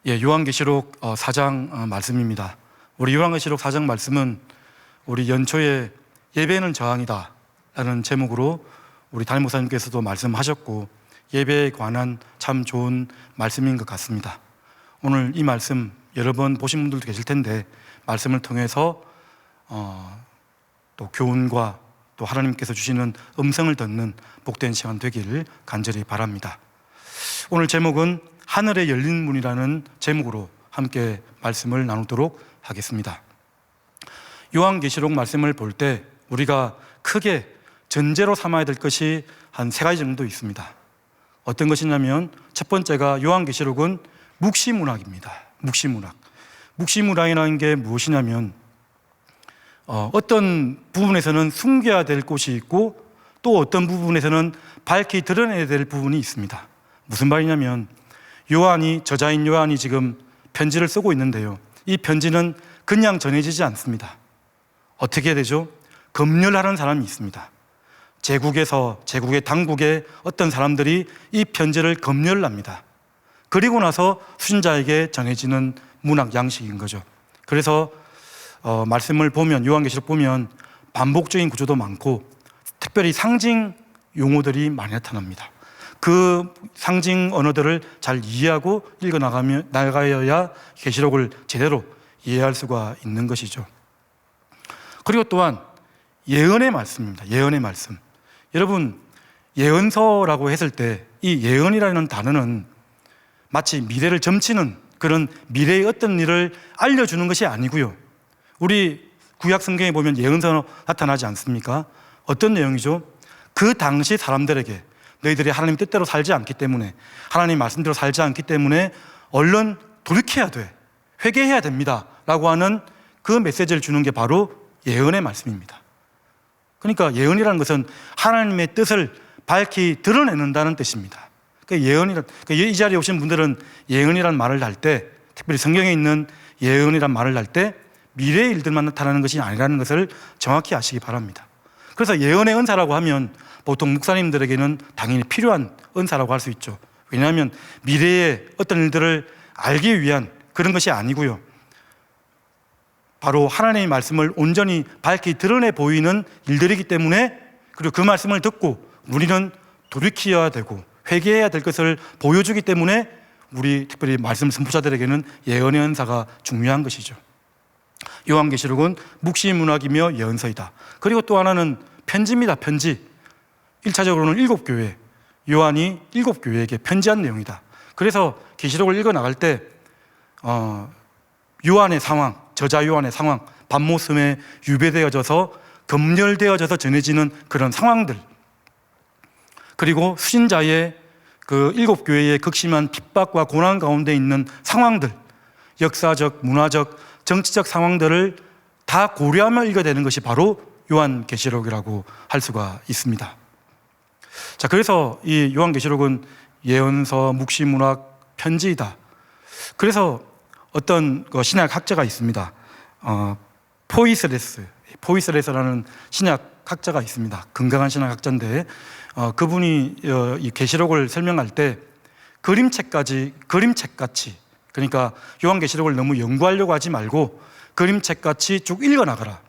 요한계시록 4장 말씀입니다. 우리 요한계시록 4장 말씀은 우리 연초에 예배는 저항이다 라는 제목으로 우리 담임 목사님께서도 말씀하셨고, 예배에 관한 참 좋은 말씀인 것 같습니다. 오늘 이 말씀 여러 번 보신 분들도 계실 텐데, 말씀을 통해서 또 교훈과 또 하나님께서 주시는 음성을 듣는 복된 시간 되기를 간절히 바랍니다. 오늘 제목은 하늘에 열린 문이라는 제목으로 함께 말씀을 나누도록 하겠습니다. 요한계시록 말씀을 볼 때 우리가 크게 전제로 삼아야 될 것이 한 3가지 정도 있습니다. 어떤 것이냐면, 첫 번째가 요한계시록은 묵시문학입니다. 묵시문학이라는 게 무엇이냐면, 어떤 부분에서는 숨겨야 될 곳이 있고 또 어떤 부분에서는 밝히 드러내야 될 부분이 있습니다. 무슨 말이냐면, 저자인 요한이 지금 편지를 쓰고 있는데요, 이 편지는 그냥 전해지지 않습니다. 어떻게 되죠? 검열하는 사람이 있습니다. 제국의 당국에 어떤 사람들이 이 편지를 검열합니다. 그리고 나서 수신자에게 전해지는 문학 양식인 거죠. 그래서 말씀을 보면, 요한계시록 보면 반복적인 구조도 많고 특별히 상징 용어들이 많이 나타납니다. 그 상징 언어들을 잘 이해하고 나가야 계시록을 제대로 이해할 수가 있는 것이죠. 그리고 또한 예언의 말씀입니다. 예언의 말씀. 여러분, 예언서라고 했을 때 이 예언이라는 단어는 마치 미래를 점치는 그런 미래의 어떤 일을 알려주는 것이 아니고요, 우리 구약 성경에 보면 예언서 나타나지 않습니까? 어떤 내용이죠? 그 당시 사람들에게 너희들이 하나님 뜻대로 살지 않기 때문에, 하나님 말씀대로 살지 않기 때문에 얼른 돌이켜야 돼, 회개해야 됩니다 라고 하는 그 메시지를 주는 게 바로 예언의 말씀입니다. 그러니까 예언이라는 것은 하나님의 뜻을 밝히 드러내는다는 뜻입니다. 이 자리에 오신 분들은 예언이라는 말을 할 때, 특별히 성경에 있는 예언이라는 말을 할 때 미래의 일들만 나타나는 것이 아니라는 것을 정확히 아시기 바랍니다. 그래서 예언의 은사라고 하면 보통 목사님들에게는 당연히 필요한 은사라고 할 수 있죠. 왜냐하면 미래의 어떤 일들을 알기 위한 그런 것이 아니고요, 바로 하나님의 말씀을 온전히 밝히 드러내 보이는 일들이기 때문에, 그리고 그 말씀을 듣고 우리는 돌이켜야 되고 회개해야 될 것을 보여주기 때문에 우리 특별히 말씀 선포자들에게는 예언의 은사가 중요한 것이죠. 요한계시록은 묵시문학이며 예언서이다. 그리고 또 하나는 편지입니다. 편지. 1차적으로는 7교회, 요한이 7교회에게 편지한 내용이다. 그래서 계시록을 읽어나갈 때 요한의 상황, 저자 요한의 상황, 밤모섬에 유배되어져서 검열되어져서 전해지는 그런 상황들, 그리고 수신자의 그 7교회의 극심한 핍박과 고난 가운데 있는 상황들, 역사적, 문화적, 정치적 상황들을 다 고려하며 읽어야 되는 것이 바로 요한계시록이라고 할 수가 있습니다. 자, 그래서 이 요한계시록은 예언서, 묵시문학, 편지이다. 그래서 어떤 신약학자가 있습니다. 포이스레스라는 신약학자가 있습니다. 건강한 신약학자인데, 그분이 이 계시록을 설명할 때 그림책같이, 그러니까 요한계시록을 너무 연구하려고 하지 말고 그림책같이 쭉 읽어나가라.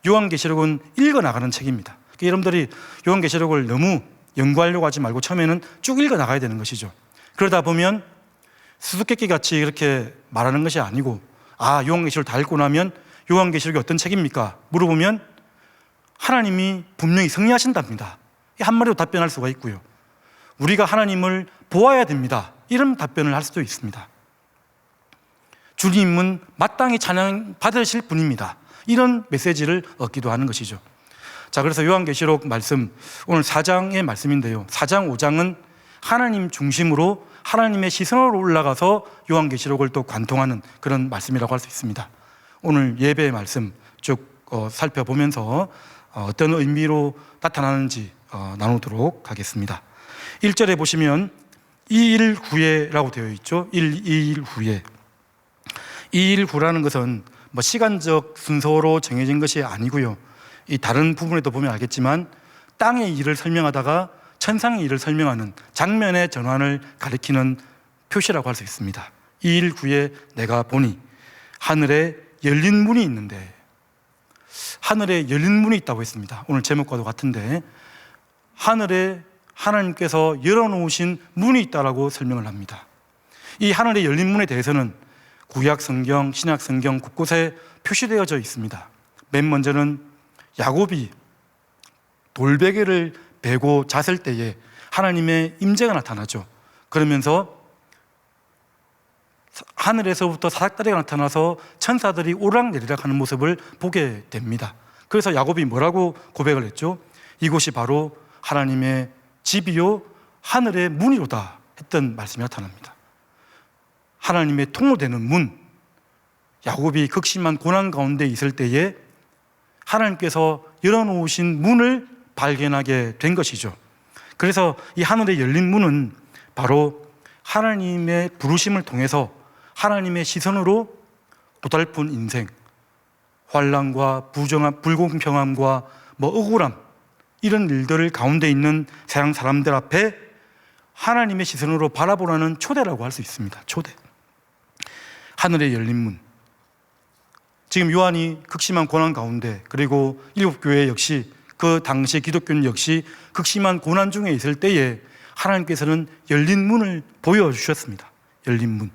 요한계시록은 읽어나가는 책입니다. 그러니까 여러분들이 요한계시록을 너무 연구하려고 하지 말고 처음에는 쭉 읽어나가야 되는 것이죠. 그러다 보면 수수께끼 같이 이렇게 말하는 것이 아니고, 요한계시록을 다 읽고 나면 요한계시록이 어떤 책입니까? 물어보면 하나님이 분명히 승리하신답니다, 이 한마디로 답변할 수가 있고요, 우리가 하나님을 보아야 됩니다, 이런 답변을 할 수도 있습니다. 주님은 마땅히 찬양 받으실 분입니다, 이런 메시지를 얻기도 하는 것이죠. 자, 그래서 요한계시록 말씀, 오늘 4장의 말씀인데요, 4장, 5장은 하나님 중심으로 하나님의 시선으로 올라가서 요한계시록을 또 관통하는 그런 말씀이라고 할 수 있습니다. 오늘 예배의 말씀 쭉 살펴보면서 어떤 의미로 나타나는지 나누도록 하겠습니다. 1절에 보시면 219예라고 되어 있죠. 219예. 219라는 것은 시간적 순서로 정해진 것이 아니고요, 이 다른 부분에도 보면 알겠지만 땅의 일을 설명하다가 천상의 일을 설명하는 장면의 전환을 가리키는 표시라고 할 수 있습니다. 이 일 후에 내가 보니 하늘에 열린 문이 있는데, 하늘에 열린 문이 있다고 했습니다. 오늘 제목과도 같은데 하늘에 하나님께서 열어놓으신 문이 있다라고 설명을 합니다. 이 하늘에 열린 문에 대해서는 구약 성경, 신약 성경 곳곳에 표시되어져 있습니다. 맨 먼저는 야곱이 돌베개를 베고 잤을 때에 하나님의 임재가 나타나죠. 그러면서 하늘에서부터 사닥다리가 나타나서 천사들이 오락내리락 하는 모습을 보게 됩니다. 그래서 야곱이 뭐라고 고백을 했죠? 이곳이 바로 하나님의 집이요 하늘의 문이로다 했던 말씀이 나타납니다. 하나님의 통로 되는 문, 야곱이 극심한 고난 가운데 있을 때에 하나님께서 열어놓으신 문을 발견하게 된 것이죠. 그래서 이 하늘에 열린 문은 바로 하나님의 부르심을 통해서 하나님의 시선으로 고달픈 인생, 환난과 불공평함과 억울함, 이런 일들 가운데 있는 세상 사람들 앞에 하나님의 시선으로 바라보라는 초대라고 할 수 있습니다. 초대. 하늘에 열린 문. 지금 요한이 극심한 고난 가운데, 그리고 일곱 교회 역시 그 당시 기독교는 역시 극심한 고난 중에 있을 때에 하나님께서는 열린 문을 보여주셨습니다. 열린 문.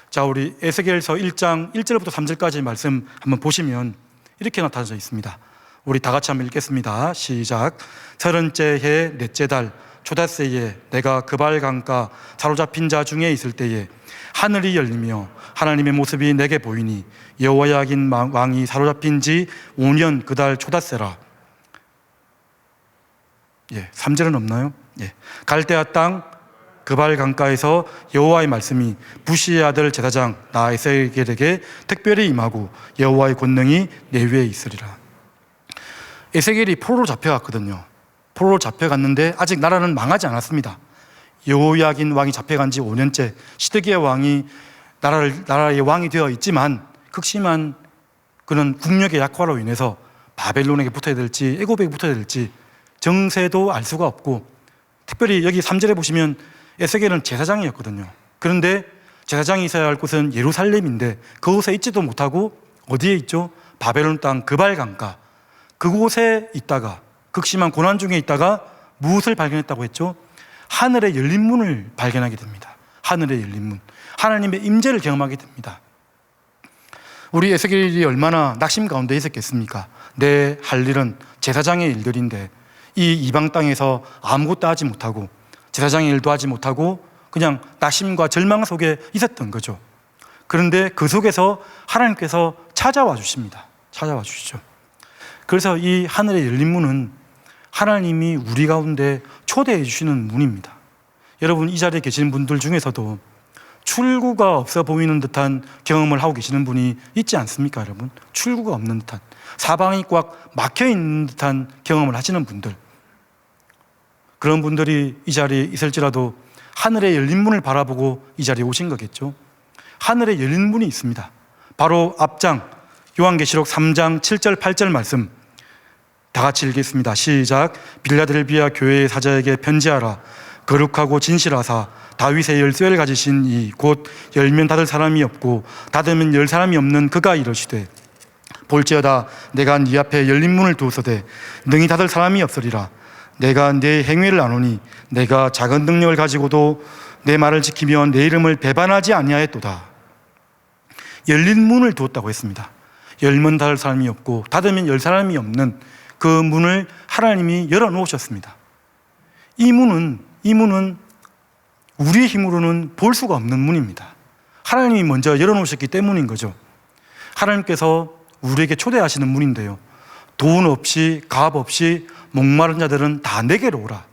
자, 우리 에스겔서 1장 1절부터 3절까지 말씀 한번 보시면 이렇게 나타나져 있습니다. 우리 다 같이 한번 읽겠습니다. 시작. 30째 해 넷째 달 초닷새에 내가 그발 강가 사로잡힌 자 중에 있을 때에 하늘이 열리며 하나님의 모습이 내게 보이니 여호야긴 왕이 사로잡힌 지 5년 그 달 초닷새라. 3절은 없나요? 갈대아 땅 그발 강가에서 여호와의 말씀이 부시의 아들 제사장 나 에스겔에게 특별히 임하고 여호와의 권능이 내 위에 있으리라. 에스겔이 포로로 잡혀갔거든요. 포로로 잡혀갔는데 아직 나라는 망하지 않았습니다. 여호야긴 왕이 잡혀간 지 5년째, 시드기야 왕이 나라의 왕이 되어 있지만 극심한 그런 국력의 약화로 인해서 바벨론에게 붙어야 될지 애굽에게 붙어야 될지 정세도 알 수가 없고, 특별히 여기 3절에 보시면 에스겔은 제사장이었거든요. 그런데 제사장이 있어야 할 곳은 예루살렘인데 그곳에 있지도 못하고 어디에 있죠? 바벨론 땅 그발 강가, 그곳에 있다가 극심한 고난 중에 있다가 무엇을 발견했다고 했죠? 하늘의 열린 문을 발견하게 됩니다. 하늘의 열린 문, 하나님의 임재를 경험하게 됩니다. 우리 에스겔이 얼마나 낙심 가운데 있었겠습니까? 내 할 일은 제사장의 일들인데 이 이방 땅에서 아무것도 하지 못하고 제사장의 일도 하지 못하고 그냥 낙심과 절망 속에 있었던 거죠. 그런데 그 속에서 하나님께서 찾아와 주십니다. 찾아와 주시죠. 그래서 이 하늘의 열린 문은 하나님이 우리 가운데 초대해 주시는 문입니다. 여러분, 이 자리에 계시는 분들 중에서도 출구가 없어 보이는 듯한 경험을 하고 계시는 분이 있지 않습니까, 여러분? 출구가 없는 듯한, 사방이 꽉 막혀 있는 듯한 경험을 하시는 분들, 그런 분들이 이 자리에 있을지라도 하늘의 열린 문을 바라보고 이 자리에 오신 거겠죠. 하늘의 열린 문이 있습니다. 바로 앞장 요한계시록 3장 7절 8절 말씀 다 같이 읽겠습니다. 시작. 빌라델비아 교회의 사자에게 편지하라. 거룩하고 진실하사 다윗의 열쇠를 가지신 이 곧 열면 닫을 사람이 없고 닫으면 열 사람이 없는 그가 이르시되 볼지어다 내가 네 앞에 열린 문을 두었으되 능히 닫을 사람이 없으리라. 내가 내 행위를 아노니 내가 작은 능력을 가지고도 내 말을 지키며 내 이름을 배반하지 아니하였도다. 열린 문을 두었다고 했습니다. 열면 닫을 사람이 없고 닫으면 열 사람이 없는 그 문을 하나님이 열어놓으셨습니다. 이 문은 우리의 힘으로는 볼 수가 없는 문입니다. 하나님이 먼저 열어놓으셨기 때문인 거죠. 하나님께서 우리에게 초대하시는 문인데요, 돈 없이 값 없이 목마른 자들은 다 내게로 오라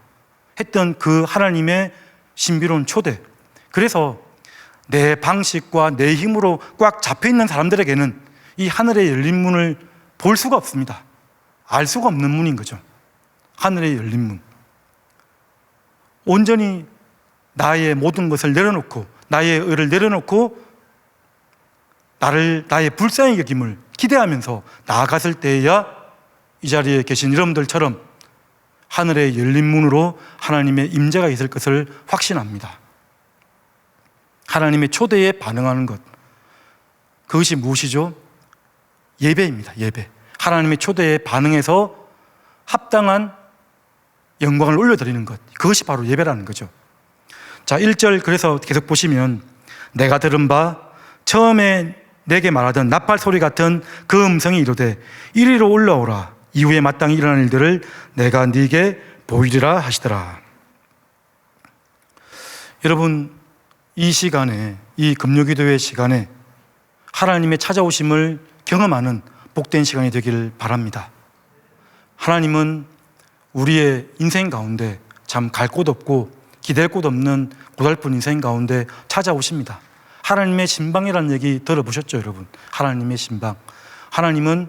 했던 그 하나님의 신비로운 초대. 그래서 내 방식과 내 힘으로 꽉 잡혀있는 사람들에게는 이 하늘의 열린 문을 볼 수가 없습니다. 알 수가 없는 문인 거죠. 하늘의 열린 문. 온전히 나의 모든 것을 내려놓고 나의 의를 내려놓고 나의 불쌍히 여김을 기대하면서 나아갔을 때에야 이 자리에 계신 여러분들처럼 하늘의 열린 문으로 하나님의 임재가 있을 것을 확신합니다. 하나님의 초대에 반응하는 것, 그것이 무엇이죠? 예배입니다. 예배. 하나님의 초대에 반응해서 합당한 영광을 올려드리는 것, 그것이 바로 예배라는 거죠. 자, 1절 그래서 계속 보시면 내가 들은 바 처음에 내게 말하던 나팔 소리 같은 그 음성이 이르되 이리로 올라오라. 이후에 마땅히 일어날 일들을 내가 네게 보이리라 하시더라. 여러분, 이 시간에, 이 금요기도의 시간에 하나님의 찾아오심을 경험하는 복된 시간이 되기를 바랍니다. 하나님은 우리의 인생 가운데 참 갈 곳 없고 기댈 곳 없는 고달픈 인생 가운데 찾아오십니다. 하나님의 신방이라는 얘기 들어보셨죠, 여러분? 하나님의 신방. 하나님은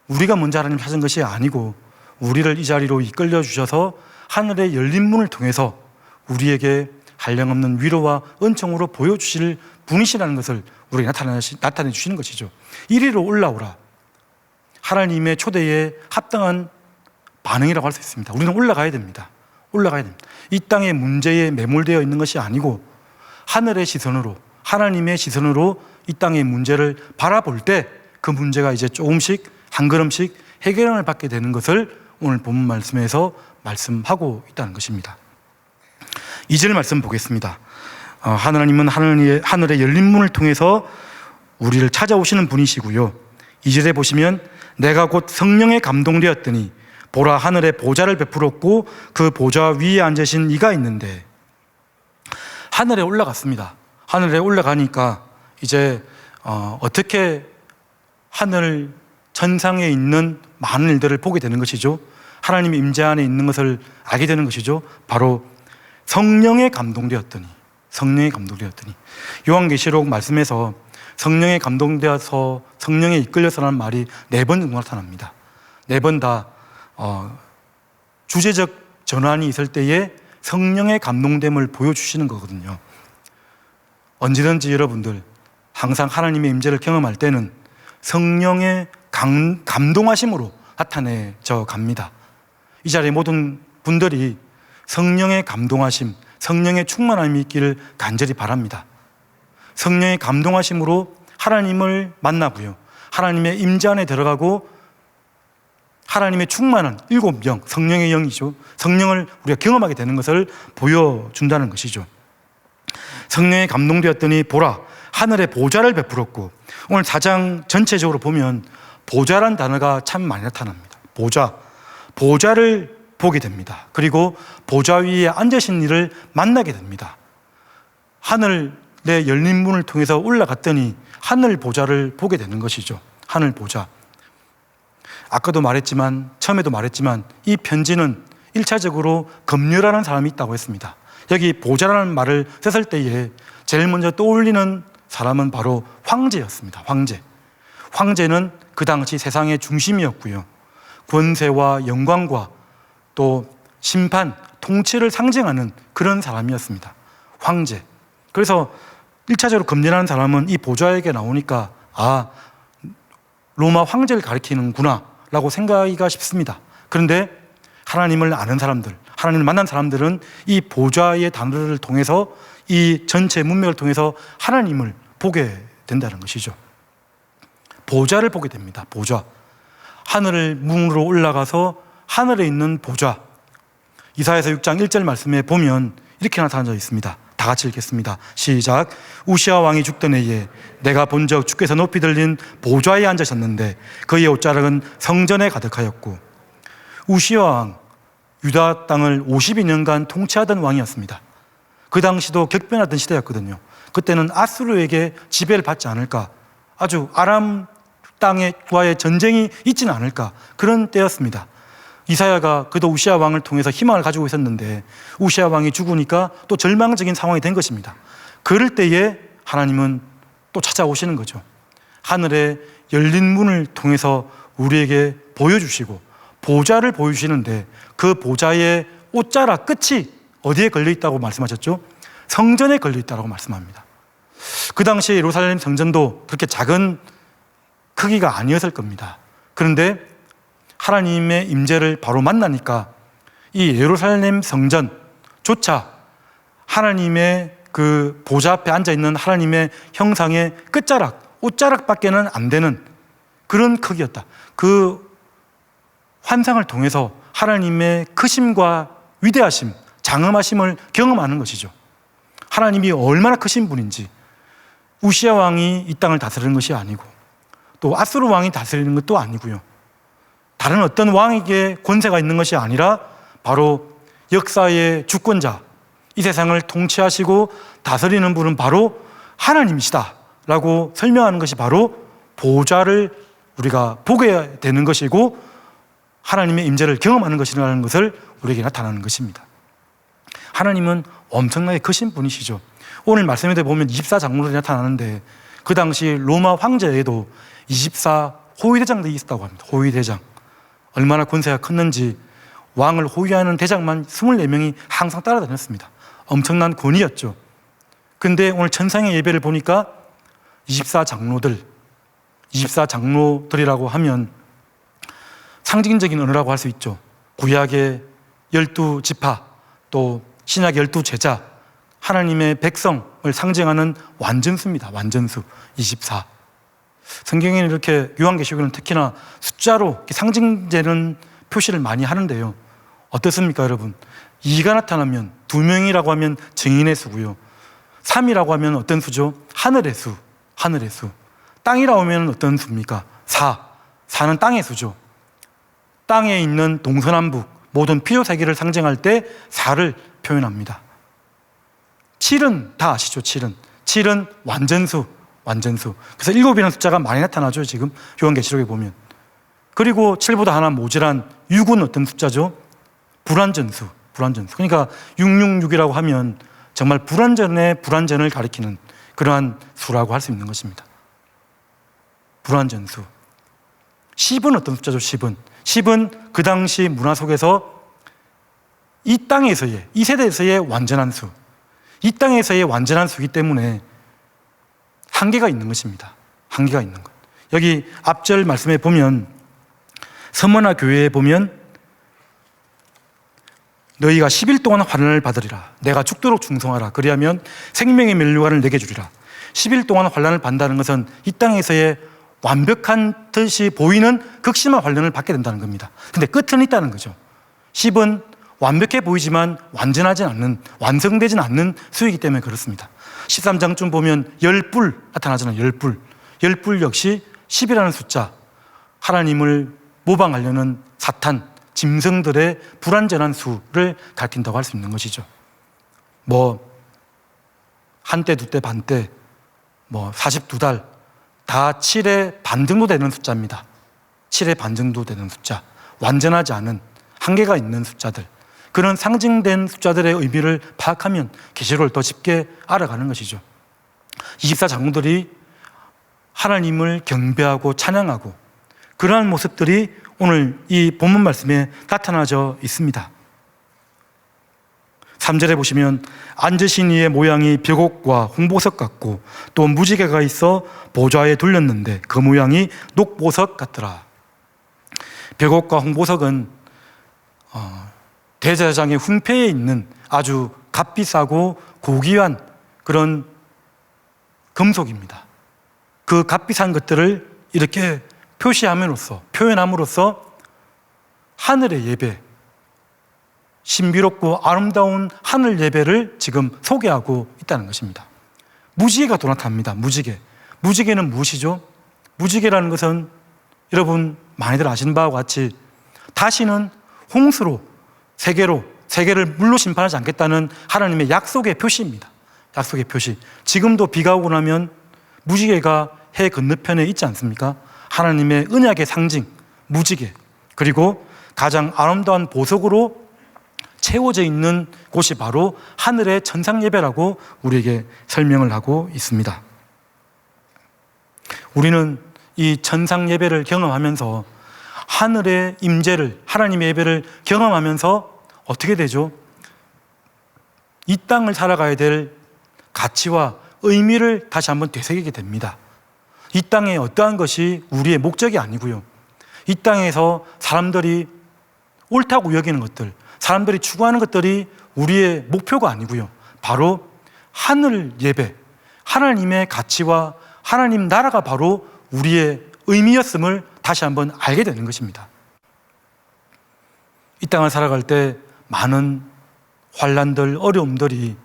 우리가 먼저 하나님 찾은 것이 아니고 우리를 이 자리로 이끌려 주셔서 하늘의 열린 문을 통해서 우리에게 한량없는 위로와 은총으로 보여주실 분이시라는 것을 우리에게 나타내 주시는 것이죠. 이리로 올라오라. 하나님의 초대에 합당한 반응이라고 할 수 있습니다. 우리는 올라가야 됩니다. 올라가야 됩니다. 이 땅의 문제에 매몰되어 있는 것이 아니고 하늘의 시선으로, 하나님의 시선으로 이 땅의 문제를 바라볼 때 그 문제가 이제 조금씩 한 걸음씩 해결을 받게 되는 것을 오늘 본문 말씀에서 말씀하고 있다는 것입니다. 2절 말씀 보겠습니다. 하나님은 하늘의 열린 문을 통해서 우리를 찾아오시는 분이시고요. 2절에 보시면 내가 곧 성령에 감동되었더니 보라 하늘에 보좌를 베풀었고 그 보좌 위에 앉으신 이가 있는데, 하늘에 올라갔습니다. 하늘에 올라가니까 이제 어떻게 하늘 천상에 있는 많은 일들을 보게 되는 것이죠. 하나님의 임재 안에 있는 것을 알게 되는 것이죠. 바로 성령에 감동되었더니, 성령에 감동되었더니. 요한계시록 말씀에서 성령에 감동되어서 성령에 이끌려서라는 말이 4번 정도 나타납니다. 4번 다 주제적 전환이 있을 때에 성령의 감동됨을 보여주시는 거거든요. 언제든지 여러분들 항상 하나님의 임재를 경험할 때는 성령의 감동하심으로 나타내져 갑니다. 이 자리에 모든 분들이 성령의 감동하심, 성령의 충만함이 있기를 간절히 바랍니다. 성령의 감동하심으로 하나님을 만나고요, 하나님의 임재 안에 들어가고 하나님의 충만한 7영, 성령의 영이죠. 성령을 우리가 경험하게 되는 것을 보여준다는 것이죠. 성령에 감동되었더니 보라 하늘에 보좌를 베풀었고, 오늘 4장 전체적으로 보면 보좌란 단어가 참 많이 나타납니다. 보좌를 보게 됩니다. 그리고 보좌 위에 앉으신 이를 만나게 됩니다. 하늘의 열린 문을 통해서 올라갔더니 하늘 보좌를 보게 되는 것이죠. 하늘 보좌. 아까도 말했지만, 처음에도 말했지만, 이 편지는 1차적으로 검열하는 사람이 있다고 했습니다. 여기 보좌라는 말을 썼을 때에 제일 먼저 떠올리는 사람은 바로 황제였습니다. 황제는 그 당시 세상의 중심이었고요, 권세와 영광과 또 심판, 통치를 상징하는 그런 사람이었습니다. 황제. 그래서 1차적으로 검열하는 사람은 이 보좌에게 나오니까 로마 황제를 가리키는구나 라고 생각하기가 쉽습니다. 그런데 하나님을 아는 사람들, 하나님을 만난 사람들은 이 보좌의 단어를 통해서, 이 전체 문맥을 통해서 하나님을 보게 된다는 것이죠. 보좌를 보게 됩니다. 보좌. 하늘 문으로 올라가서 하늘에 있는 보좌. 이사야서 6장 1절 말씀에 보면 이렇게 나타나져 있습니다. 다 같이 읽겠습니다. 시작. 우시아 왕이 죽던 해에 내가 본적 주께서 높이 들린 보좌에 앉으셨는데 그의 옷자락은 성전에 가득하였고. 우시아 왕, 유다 땅을 52년간 통치하던 왕이었습니다. 그 당시도 격변하던 시대였거든요. 그때는 아수르에게 지배를 받지 않을까, 아주 아람 땅과의 전쟁이 있지는 않을까, 그런 때였습니다. 이사야가 그도 우시아 왕을 통해서 희망을 가지고 있었는데 우시아 왕이 죽으니까 또 절망적인 상황이 된 것입니다. 그럴 때에 하나님은 또 찾아오시는 거죠. 하늘의 열린 문을 통해서 우리에게 보여주시고 보좌를 보여주시는데, 그 보좌의 옷자락 끝이 어디에 걸려있다고 말씀하셨죠? 성전에 걸려있다고 말씀합니다. 그 당시에 예루살렘 성전도 그렇게 작은 크기가 아니었을 겁니다. 그런데 하나님의 임재를 바로 만나니까 이 예루살렘 성전조차 하나님의 그 보좌 앞에 앉아 있는 하나님의 형상의 끝자락, 옷자락밖에는 안 되는 그런 크기였다. 그 환상을 통해서 하나님의 크심과 위대하심, 장엄하심을 경험하는 것이죠. 하나님이 얼마나 크신 분인지, 우시아 왕이 이 땅을 다스리는 것이 아니고 또 아수르 왕이 다스리는 것도 아니고요. 다른 어떤 왕에게 권세가 있는 것이 아니라 바로 역사의 주권자, 이 세상을 통치하시고 다스리는 분은 바로 하나님이시다라고 설명하는 것이 바로 보좌를 우리가 보게 되는 것이고 하나님의 임재를 경험하는 것이라는 것을 우리에게 나타나는 것입니다. 하나님은 엄청나게 크신 분이시죠. 오늘 말씀에 보면 24장로들이 나타나는데 그 당시 로마 황제에도 24 호위대장들이 있었다고 합니다. 호위대장. 얼마나 권세가 컸는지 왕을 호위하는 대장만 24명이 항상 따라다녔습니다. 엄청난 권위였죠. 근데 오늘 천상의 예배를 보니까 24장로들이라고 하면 상징적인 언어라고 할 수 있죠. 구약의 12지파, 또 신약 12제자, 하나님의 백성을 상징하는 완전수입니다. 완전수 24. 성경에는 이렇게 요한계시록에는 특히나 숫자로 이렇게 상징되는 표시를 많이 하는데요. 어떻습니까, 여러분? 2가 나타나면 2명이라고 하면 증인의 수고요. 3이라고 하면 어떤 수죠? 하늘의 수, 하늘의 수. 땅이라고 하면 어떤 수입니까? 4는 땅의 수죠. 땅에 있는 동서남북 모든 필요세계를 상징할 때 4를 표현합니다. 7은 다 아시죠? 7은 완전수. 그래서 7이라는 숫자가 많이 나타나죠, 지금 요한계시록에 보면. 그리고 7보다 하나 모자란 6은 어떤 숫자죠? 불완전수. 그러니까 666이라고 하면 정말 불완전의 불완전을 가리키는 그러한 수라고 할 수 있는 것입니다. 불완전수. 10은 어떤 숫자죠? 10은 그 당시 문화 속에서 이 땅에서의, 이 세대에서의 완전한 수, 이 땅에서의 완전한 수이기 때문에 한계가 있는 것입니다. 한계가 있는 것. 여기 앞절 말씀에 보면 서머나 교회에 보면 너희가 10일 동안 환난을 받으리라. 내가 죽도록 충성하라. 그리하면 생명의 면류관을 내게 주리라. 10일 동안 환난을 받는다는 것은 이 땅에서의 완벽한 듯이 보이는 극심한 환난을 받게 된다는 겁니다. 근데 끝은 있다는 거죠. 10은 완벽해 보이지만 완전하진 않는, 완성되진 않는 수이기 때문에 그렇습니다. 13장쯤 보면 열불 나타나잖아요. 열불 역시 10이라는 숫자, 하나님을 모방하려는 사탄, 짐승들의 불완전한 수를 가리킨다고 할 수 있는 것이죠. 한때, 두때, 반때, 42달, 다 7의 반 정도 되는 숫자입니다. 7의 반 정도 되는 숫자, 완전하지 않은 한계가 있는 숫자들, 그런 상징된 숫자들의 의미를 파악하면 계시록을 더 쉽게 알아가는 것이죠. 24장로들이 하나님을 경배하고 찬양하고 그러한 모습들이 오늘 이 본문 말씀에 나타나져 있습니다. 3절에 보시면 앉으신 이의 모양이 벽옥과 홍보석 같고 또 무지개가 있어 보좌에 둘렸는데 그 모양이 녹보석 같더라. 벽옥과 홍보석은 대제사장의 훈패에 있는 아주 값비싸고 고귀한 그런 금속입니다. 그 값비싼 것들을 이렇게 표현함으로써 하늘의 예배, 신비롭고 아름다운 하늘 예배를 지금 소개하고 있다는 것입니다. 무지개가 또 나타납니다. 무지개는 무엇이죠? 무지개라는 것은 여러분 많이들 아시는 바와 같이 다시는 홍수로 세계를 물로 심판하지 않겠다는 하나님의 약속의 표시입니다. 약속의 표시. 지금도 비가 오고 나면 무지개가 해 건너편에 있지 않습니까? 하나님의 언약의 상징, 무지개. 그리고 가장 아름다운 보석으로 채워져 있는 곳이 바로 하늘의 천상 예배라고 우리에게 설명을 하고 있습니다. 우리는 이 천상 예배를 경험하면서 하늘의 임재를, 하나님의 예배를 경험하면서 어떻게 되죠? 이 땅을 살아가야 될 가치와 의미를 다시 한번 되새기게 됩니다. 이 땅에 어떠한 것이 우리의 목적이 아니고요. 이 땅에서 사람들이 옳다고 여기는 것들, 사람들이 추구하는 것들이 우리의 목표가 아니고요. 바로 하늘 예배, 하나님의 가치와 하나님 나라가 바로 우리의 의미였음을 다시 한번 알게 되는 것입니다. 이 땅을 살아갈 때 많은 환난들, 어려움들이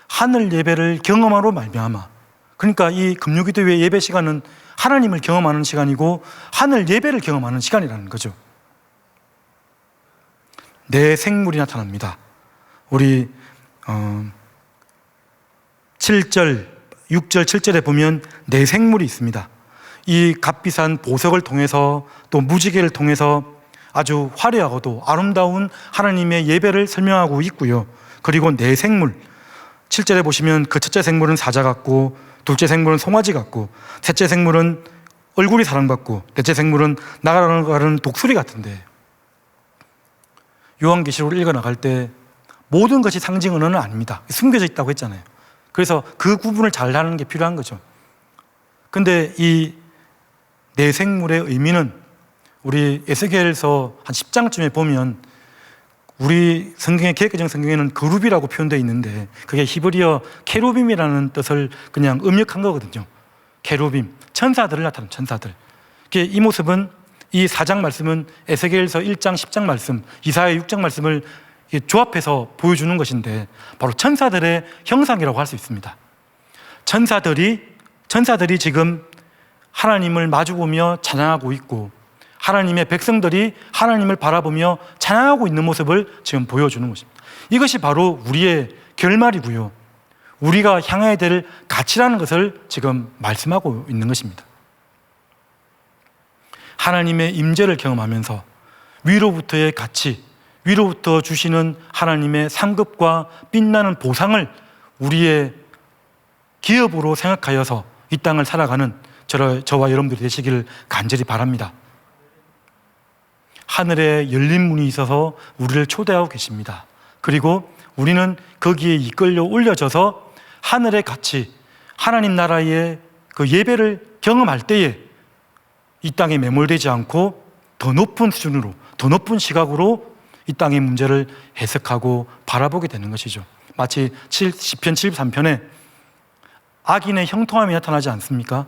하늘 예배를 경험하러 말미암아, 그러니까 이 금요기도회 예배 시간은 하나님을 경험하는 시간이고 하늘 예배를 경험하는 시간이라는 거죠. 내 생물이 나타납니다. 우리 7절, 6절, 7절에 보면 내 생물이 있습니다. 이 값비싼 보석을 통해서 또 무지개를 통해서 아주 화려하고도 아름다운 하나님의 예배를 설명하고 있고요. 그리고 내 생물, 7절에 보시면 그 첫째 생물은 사자 같고, 둘째 생물은 송아지 같고, 셋째 생물은 얼굴이 사람같고, 넷째 생물은 나가는 독수리 같은데, 요한계시록을 읽어나갈 때 모든 것이 상징 언어는 아닙니다. 숨겨져 있다고 했잖아요. 그래서 그 구분을 잘 하는 게 필요한 거죠. 근데 이 내 생물의 의미는 우리 에스겔서 한 10장쯤에 보면 우리 성경의 개혁개정 성경에는 그룹이라고 표현되어 있는데 그게 히브리어 케루빔이라는 뜻을 그냥 음역한 거거든요. 케루빔, 천사들을 나타내는 천사들. 이 모습은 이 4장 말씀은 에스겔서 1장, 10장 말씀, 이사야 6장 말씀을 조합해서 보여주는 것인데 바로 천사들의 형상이라고 할 수 있습니다. 천사들이 지금 하나님을 마주보며 찬양하고 있고 하나님의 백성들이 하나님을 바라보며 찬양하고 있는 모습을 지금 보여주는 것입니다. 이것이 바로 우리의 결말이고요. 우리가 향해야 될 가치라는 것을 지금 말씀하고 있는 것입니다. 하나님의 임재를 경험하면서 위로부터의 가치, 위로부터 주시는 하나님의 상급과 빛나는 보상을 우리의 기업으로 생각하여서 이 땅을 살아가는 저와 여러분들이 되시기를 간절히 바랍니다. 하늘에 열린 문이 있어서 우리를 초대하고 계십니다. 그리고 우리는 거기에 이끌려 올려져서 하늘의 가치, 하나님 나라의 그 예배를 경험할 때에 이 땅에 매몰되지 않고 더 높은 수준으로, 더 높은 시각으로 이 땅의 문제를 해석하고 바라보게 되는 것이죠. 마치 시편 73편에 악인의 형통함이 나타나지 않습니까?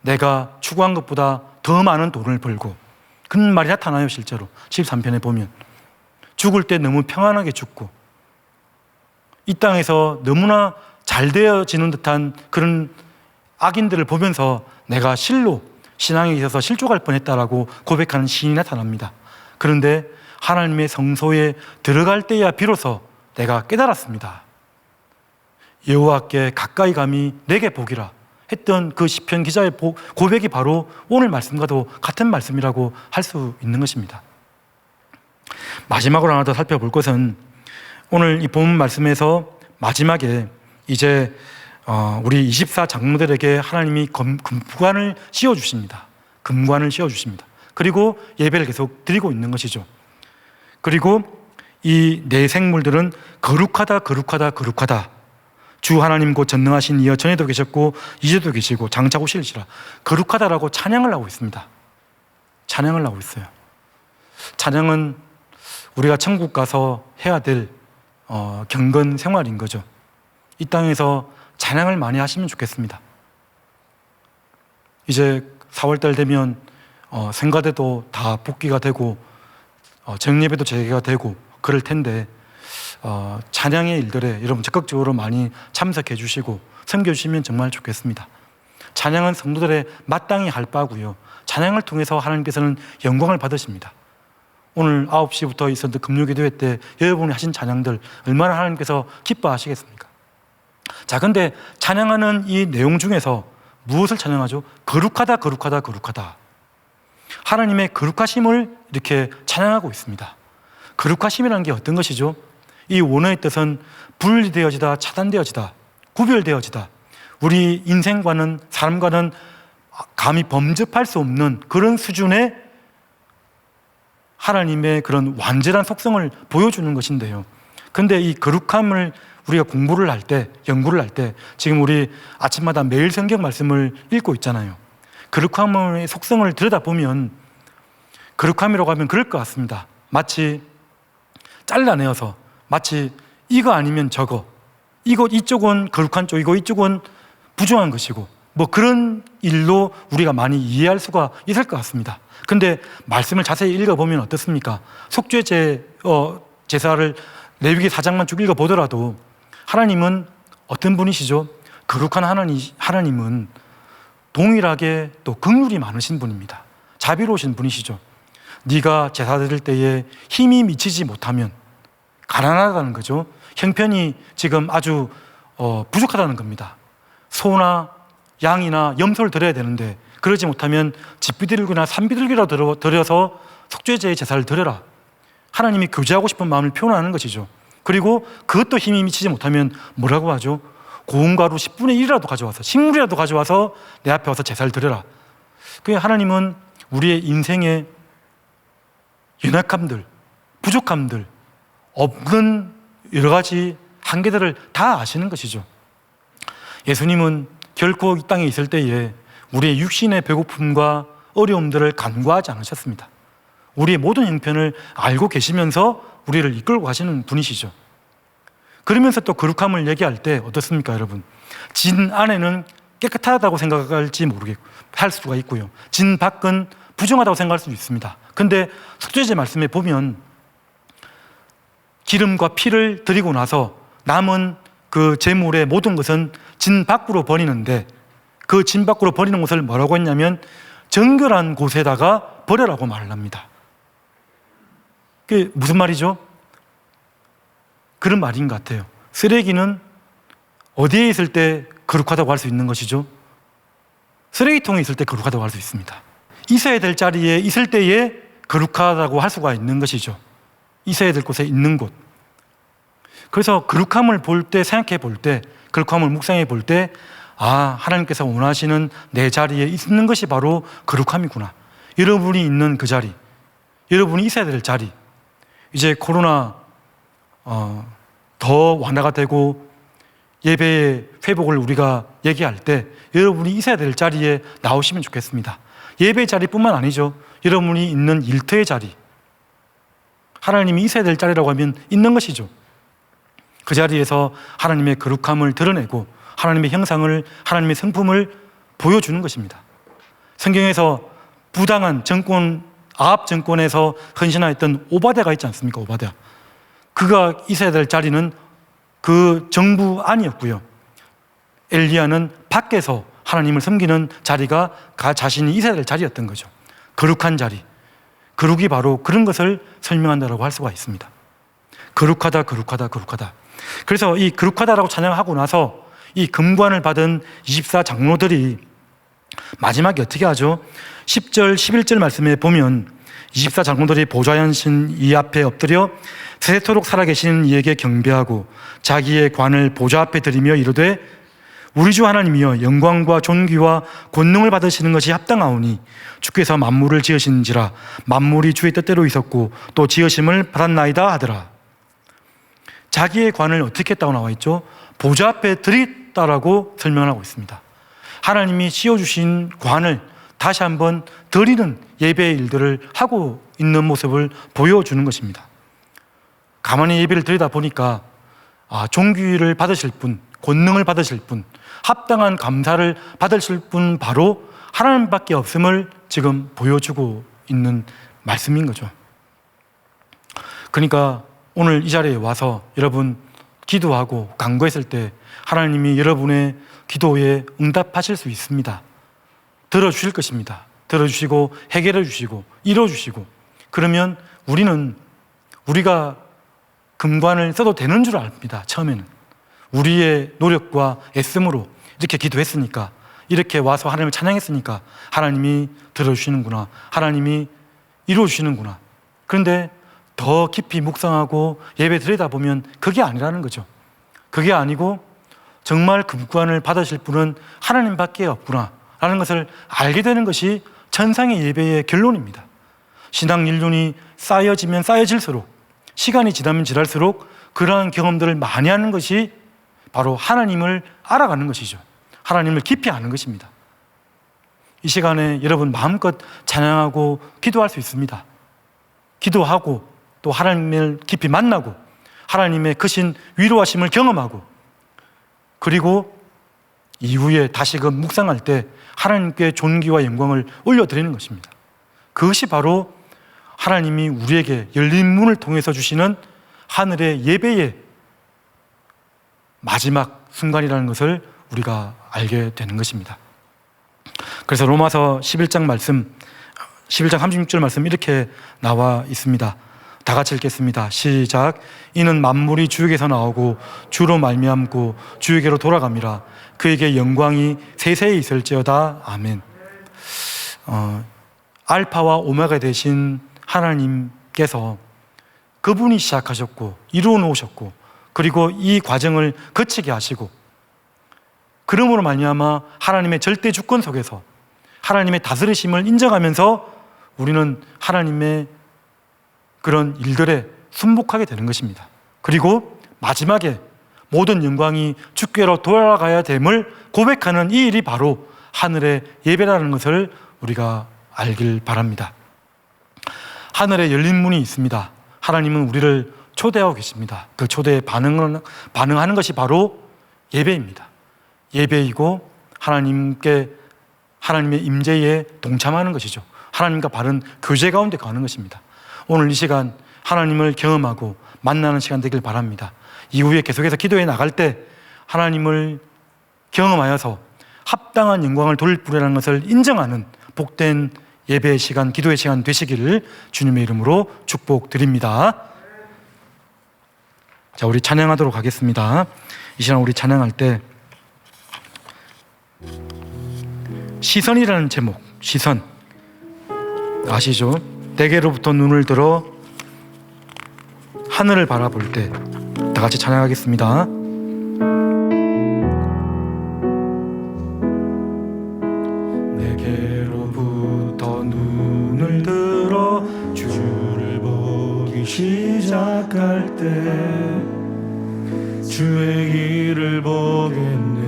내가 추구한 것보다 더 많은 돈을 벌고, 그런 말이 나타나요. 실제로 73편에 보면 죽을 때 너무 평안하게 죽고 이 땅에서 너무나 잘 되어지는 듯한 그런 악인들을 보면서 내가 실로 신앙에 있어서 실족할 뻔했다라고 고백하는 시인이 나타납니다. 그런데 하나님의 성소에 들어갈 때야 비로소 내가 깨달았습니다. 여호와께 가까이 감이 내게 복이라 했던 그 시편 기자의 고백이 바로 오늘 말씀과도 같은 말씀이라고 할 수 있는 것입니다. 마지막으로 하나 더 살펴볼 것은 오늘 이 본문 말씀에서 마지막에 이제 우리 24장로들에게 하나님이 금관을 씌워주십니다. 금관을 씌워주십니다. 그리고 예배를 계속 드리고 있는 것이죠. 그리고 이 네 생물들은 거룩하다, 거룩하다, 거룩하다. 주 하나님 곧 전능하신 이여 전에도 계셨고 이제도 계시고 장차 오실지라. 거룩하다라고 찬양을 하고 있습니다. 찬양을 하고 있어요. 찬양은 우리가 천국 가서 해야 될 경건 생활인 거죠. 이 땅에서 찬양을 많이 하시면 좋겠습니다. 이제 4월달 되면 생가대도 다 복귀가 되고 정예배도 재개가 되고 그럴 텐데 찬양의 일들에 여러분 적극적으로 많이 참석해 주시고 섬겨 주시면 정말 좋겠습니다. 찬양은 성도들의 마땅히 할 바고요. 찬양을 통해서 하나님께서는 영광을 받으십니다. 오늘 9시부터 있었던 금요기도회 때 여러분이 하신 찬양들 얼마나 하나님께서 기뻐하시겠습니까? 자, 근데 찬양하는 이 내용 중에서 무엇을 찬양하죠? 거룩하다, 거룩하다, 거룩하다. 하나님의 거룩하심을 이렇게 찬양하고 있습니다. 거룩하심이라는 게 어떤 것이죠? 이 원어의 뜻은 분리되어지다, 차단되어지다, 구별되어지다. 우리 인생과는, 사람과는 감히 범접할 수 없는 그런 수준의 하나님의 그런 완전한 속성을 보여주는 것인데요. 근데 이 거룩함을 우리가 공부를 할 때, 연구를 할 때, 지금 우리 아침마다 매일 성경 말씀을 읽고 있잖아요. 거룩함의 속성을 들여다보면 거룩함이라고 하면 그럴 것 같습니다. 마치 잘라내어서 마치 이거 아니면 저거, 이쪽은 거룩한 쪽이고 이쪽은 부정한 것이고 뭐 그런 일로 우리가 많이 이해할 수가 있을 것 같습니다. 근데 말씀을 자세히 읽어보면 어떻습니까? 속죄제 제사를 레위기 4장만 쭉 읽어보더라도 하나님은 어떤 분이시죠? 거룩한 하나님은 동일하게 또 긍휼이 많으신 분입니다. 자비로우신 분이시죠. 네가 제사 드릴 때에 힘이 미치지 못하면 가난하다는 거죠. 형편이 지금 아주 부족하다는 겁니다. 소나 양이나 염소를 드려야 되는데 그러지 못하면 집비둘기나 산비둘기라도 드려서 속죄제의 제사를 드려라. 하나님이 교제하고 싶은 마음을 표현하는 것이죠. 그리고 그것도 힘이 미치지 못하면 뭐라고 하죠? 고운 가루 10분의 1이라도 가져와서 식물이라도 가져와서 내 앞에 와서 제사를 드려라. 하나님은 우리의 인생의 연약함들, 부족함들, 없는 여러 가지 한계들을 다 아시는 것이죠. 예수님은 결코 이 땅에 있을 때에 우리의 육신의 배고픔과 어려움들을 간과하지 않으셨습니다. 우리의 모든 형편을 알고 계시면서 우리를 이끌고 가시는 분이시죠. 그러면서 또 거룩함을 얘기할 때 어떻습니까, 여러분? 진 안에는 깨끗하다고 생각할지 모르겠고 할 수가 있고요. 진 밖은 부정하다고 생각할 수도 있습니다. 근데 속죄제 말씀에 보면 기름과 피를 드리고 나서 남은 그 제물의 모든 것은 진 밖으로 버리는데 그 진 밖으로 버리는 것을 뭐라고 했냐면 정결한 곳에다가 버려라고 말을 합니다. 그게 무슨 말이죠? 그런 말인 것 같아요. 쓰레기는 어디에 있을 때 거룩하다고 할 수 있는 것이죠? 쓰레기통에 있을 때 거룩하다고 할 수 있습니다. 있어야 될 자리에 있을 때에 거룩하다고 할 수가 있는 것이죠. 있어야 될 곳에 있는 곳. 그래서 거룩함을 볼 때, 생각해 볼 때, 거룩함을 묵상해 볼 때, 하나님께서 원하시는 내 자리에 있는 것이 바로 거룩함이구나. 여러분이 있는 그 자리, 여러분이 있어야 될 자리. 이제 코로나 더 완화가 되고 예배의 회복을 우리가 얘기할 때 여러분이 있어야 될 자리에 나오시면 좋겠습니다. 예배 자리뿐만 아니죠. 여러분이 있는 일터의 자리, 하나님이 있어야 될 자리라고 하면 있는 것이죠. 그 자리에서 하나님의 거룩함을 드러내고 하나님의 형상을, 하나님의 성품을 보여주는 것입니다. 성경에서 부당한 정권, 아합 정권에서 헌신하였던 오바댜가 있지 않습니까? 오바댜. 그가 있어야 될 자리는 그 정부 안이었고요. 엘리야는 밖에서 하나님을 섬기는 자리가 자신이 있어야 될 자리였던 거죠. 거룩한 자리. 거룩이 바로 그런 것을 설명한다고 할 수가 있습니다. 거룩하다, 거룩하다, 거룩하다. 그래서 이 거룩하다라고 찬양하고 나서 이 금관을 받은 24장로들이 마지막에 어떻게 하죠? 10절, 11절 말씀에 보면 24장로들이 보좌에 앉으신 이 앞에 엎드려 세세토록 살아계신 이에게 경배하고 자기의 관을 보좌 앞에 드리며 이르되 우리 주 하나님이여 영광과 존귀와 권능을 받으시는 것이 합당하오니 주께서 만물을 지으신지라 만물이 주의 뜻대로 있었고 또 지으심을 받았나이다 하더라. 자기의 관을 어떻게 했다고 나와 있죠? 보좌 앞에 드렸다라고 설명을 하고 있습니다. 하나님이 씌워주신 관을 다시 한번 드리는 예배의 일들을 하고 있는 모습을 보여주는 것입니다. 가만히 예배를 드리다 보니까 존귀를 받으실 분, 권능을 받으실 분, 합당한 감사를 받으실 분 바로 하나님밖에 없음을 지금 보여주고 있는 말씀인 거죠. 그러니까 오늘 이 자리에 와서 여러분 기도하고 간구했을 때 하나님이 여러분의 기도에 응답하실 수 있습니다. 들어주실 것입니다. 들어주시고 해결해 주시고 이뤄주시고 그러면 우리가 금관을 써도 되는 줄 압니다. 처음에는 우리의 노력과 애씀으로 이렇게 기도했으니까 이렇게 와서 하나님을 찬양했으니까 하나님이 들어주시는구나, 하나님이 이루어주시는구나. 그런데 더 깊이 묵상하고 예배 드리다 보면 그게 아니라는 거죠. 그게 아니고 정말 금관을 받으실 분은 하나님밖에 없구나 라는 것을 알게 되는 것이 천상의 예배의 결론입니다. 신앙 연륜이 쌓여지면 쌓여질수록, 시간이 지나면 지날수록 그러한 경험들을 많이 하는 것이 바로 하나님을 알아가는 것이죠. 하나님을 깊이 아는 것입니다. 이 시간에 여러분 마음껏 찬양하고 기도할 수 있습니다. 기도하고 또 하나님을 깊이 만나고 하나님의 크신 위로하심을 경험하고 그리고 이후에 다시금 묵상할 때 하나님께 존귀와 영광을 올려드리는 것입니다. 그것이 바로 하나님이 우리에게 열린 문을 통해서 주시는 하늘의 예배의 마지막 순간이라는 것을 우리가 알게 되는 것입니다. 그래서 로마서 11장 36절 말씀 이렇게 나와 있습니다. 다 같이 읽겠습니다. 시작. 이는 만물이 주에게서 나오고 주로 말미암고 주에게로 돌아갑니다. 그에게 영광이 세세히 있을지어다. 아멘. 알파와 오메가 되신 하나님께서 그분이 시작하셨고 이루어 놓으셨고, 그리고 이 과정을 거치게 하시고, 그러므로 말미암아 하나님의 절대 주권 속에서 하나님의 다스리심을 인정하면서 우리는 하나님의 그런 일들에 순복하게 되는 것입니다. 그리고 마지막에 모든 영광이 주께로 돌아가야 됨을 고백하는 이 일이 바로 하늘의 예배라는 것을 우리가 알길 바랍니다. 하늘에 열린 문이 있습니다. 하나님은 우리를 초대하고 계십니다. 그 초대에 반응하는 것이 바로 예배입니다. 예배이고 하나님의 임재에 동참하는 것이죠. 하나님과 바른 교제 가운데 가는 것입니다. 오늘 이 시간 하나님을 경험하고 만나는 시간 되길 바랍니다. 이후에 계속해서 기도해 나갈 때 하나님을 경험하여서 합당한 영광을 돌릴 뿐이라는 것을 인정하는 복된 예배의 시간, 기도의 시간 되시기를 주님의 이름으로 축복드립니다. 자, 우리 찬양하도록 하겠습니다. 이 시간 우리 찬양할 때 시선이라는 제목, 시선 아시죠? 대개로부터 눈을 들어 하늘을 바라볼 때 다 같이 찬양하겠습니다. 내게로부터 눈을 들어 주를 보기 시작할 때 주의 길을 보겠네.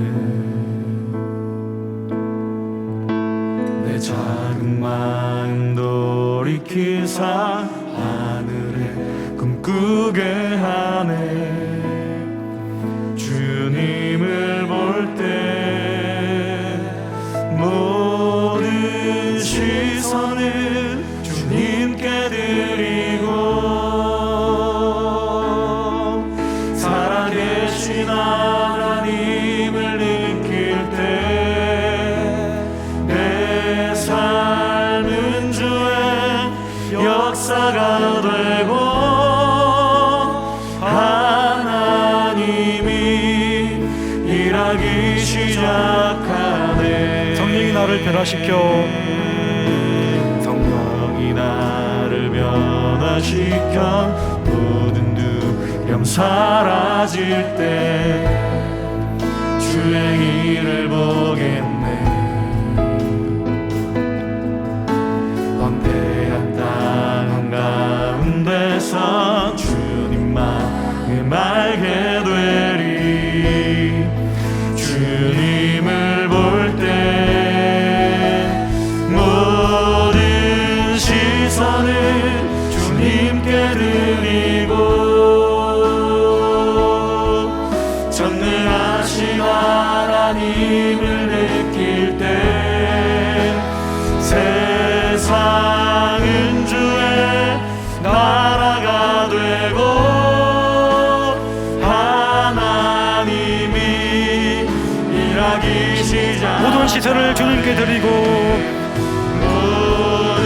내 작은 마음 돌이키사 하늘에 꿈꾸게 하네. 주님을 볼 때 모든 시선을 주님께 드리고 살아계신 하나님을 느낄 때 내 삶은 주의 역사가 되고 시작하네. 성령이 나를 변화시켜 모든 두려움 사라질 때 주의 길을 보겠네. 황폐한 땅 한가운데서 주님만 알게 되리. 주님을 볼 때 모든 시선을 주님께 드리고 전능하신 하나님을 느낄 때 세상은 주의 나라가 되고 모든 시선을 주님께 드리고 모든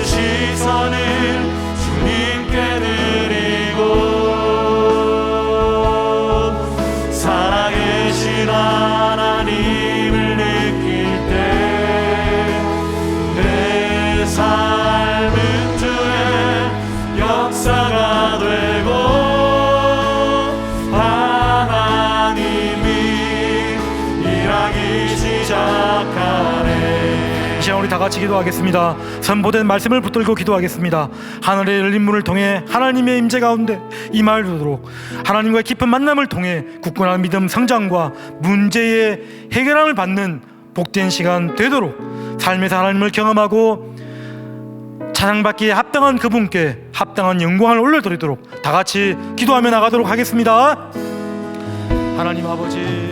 시선을 주님께 드리고 살아계신 하나님을 느낄 때 내 삶은 주의 역사가 되고 시작하네. 이 시간 우리 다 같이 기도하겠습니다. 선포된 말씀을 붙들고 기도하겠습니다. 하늘의 열린 문을 통해 하나님의 임재 가운데 임하도록 하나님과의 깊은 만남을 통해 굳건한 믿음 성장과 문제의 해결함을 받는 복된 시간 되도록 삶에서 하나님을 경험하고 찬양받기에 합당한 그분께 합당한 영광을 올려드리도록 다 같이 기도하며 나가도록 하겠습니다. 하나님 아버지,